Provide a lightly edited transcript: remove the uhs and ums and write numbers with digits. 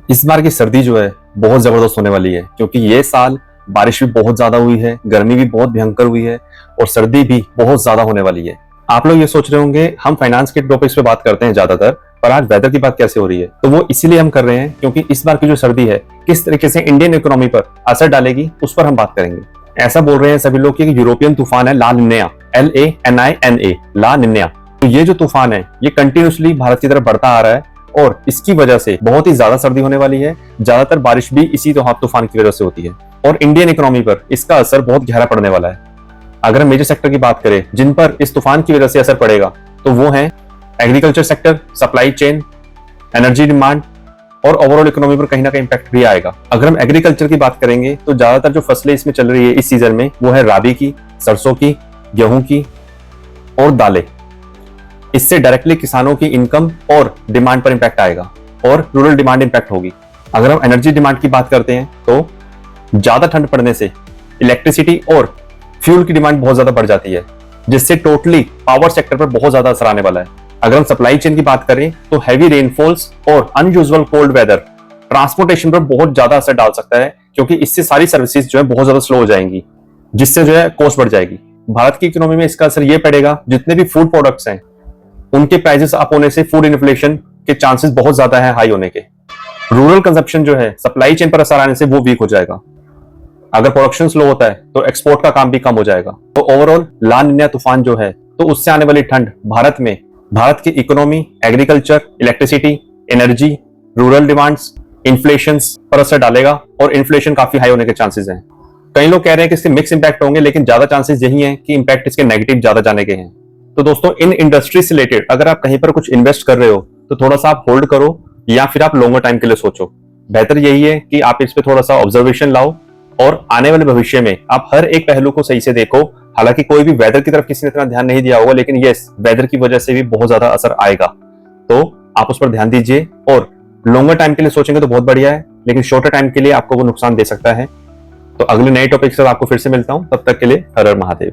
इस बार की सर्दी जो है बहुत जबरदस्त होने वाली है, क्योंकि ये साल बारिश भी बहुत ज्यादा हुई है, गर्मी भी बहुत भयंकर हुई है और सर्दी भी बहुत ज्यादा होने वाली है। आप लोग ये सोच रहे होंगे हम फाइनेंस के टॉपिक्स पे बात करते हैं ज्यादातर, पर आज वेदर की बात कैसे हो रही है? तो वो इसीलिए हम कर रहे हैं क्योंकि इस बार की जो सर्दी है किस तरीके से इंडियन इकोनॉमी पर असर डालेगी उस पर हम बात करेंगे। ऐसा बोल रहे हैं सभी लोग कि यूरोपियन तूफान है ला निन्या, LANINA, ला निन्या। तो ये जो तूफान है ये कंटिन्यूसली भारत की तरफ बढ़ता आ रहा है और इसकी वजह से बहुत ही ज्यादा सर्दी होने वाली है। ज्यादातर बारिश भी इसी तूफान की वजह से होती है और इंडियन इकोनॉमी पर इसका असर बहुत गहरा पड़ने वाला है। अगर हम मेजर सेक्टर की बात करें जिन पर इस तूफान की वजह से असर पड़ेगा तो वो है agriculture sector, supply chain, energy demand और ओवरऑल इकोनॉमी पर कहीं ना कहीं इंपैक्ट भी आएगा। अगर हम एग्रीकल्चर की बात करेंगे तो ज्यादातर जो फसलें इसमें चल रही है इस सीजन में वो है राबी की, सरसों की, गेहूं की और दालें। इससे डायरेक्टली किसानों की इनकम और डिमांड पर इंपैक्ट आएगा और रूरल डिमांड इंपैक्ट होगी। अगर हम एनर्जी डिमांड की बात करते हैं तो ज्यादा ठंड पड़ने से इलेक्ट्रिसिटी और फ्यूल की डिमांड बहुत ज्यादा बढ़ जाती है, जिससे टोटली पावर सेक्टर पर बहुत ज्यादा असर आने वाला है। अगर हम सप्लाई चेन की बात करें तो हैवी रेनफॉल्स और अनयूजुअल कोल्ड वेदर ट्रांसपोर्टेशन पर बहुत ज्यादा असर डाल सकता है, क्योंकि इससे सारी सर्विसेज जो है बहुत ज्यादा स्लो हो जाएंगी, जिससे जो है कॉस्ट बढ़ जाएगी। भारत की इकोनॉमी में इसका असर ये पड़ेगा जितने भी फूड प्रोडक्ट्स हैं उनके प्राइसेस अप होने से फूड इन्फ्लेशन के चांसेस बहुत ज्यादा है हाई होने के। रूरल कंजप्शन जो है सप्लाई चेन पर असर आने से वो वीक हो जाएगा। अगर प्रोडक्शन स्लो होता है तो एक्सपोर्ट का काम भी कम हो जाएगा। तो ओवरऑल ला निन्या तूफान जो है तो उससे आने वाली ठंड भारत की economy, agriculture, electricity, energy, rural demands, inflation पर असर डालेगा और इन्फ्लेशन काफी हाई होने के चांसेस हैं। कई लोग कह रहे हैं कि इसके मिक्स इंपैक्ट होंगे, लेकिन ज्यादा चांसेस यही हैं कि इंपैक्ट इसके नेगेटिव ज्यादा जाने के हैं। तो दोस्तों इन इंडस्ट्री से रिलेटेड अगर आप कहीं पर कुछ इन्वेस्ट कर रहे हो तो थोड़ा सा आप होल्ड करो या फिर आप लॉन्गर टाइम के लिए सोचो। बेहतर यही है कि आप इस पे थोड़ा सा ऑब्जर्वेशन लाओ और आने वाले भविष्य में आप हर एक पहलू को सही से देखो। हालांकि कोई भी वेदर की तरफ किसी ने इतना ध्यान नहीं दिया होगा, लेकिन यस, वेदर की वजह से भी बहुत ज्यादा असर आएगा, तो आप उस पर ध्यान दीजिए। और लॉन्गर टाइम के लिए सोचेंगे तो बहुत बढ़िया है, लेकिन शॉर्टर टाइम के लिए आपको वो नुकसान दे सकता है। तो अगले नए टॉपिक से आपको फिर से मिलता हूं, तब तक के लिए हर हर महादेव।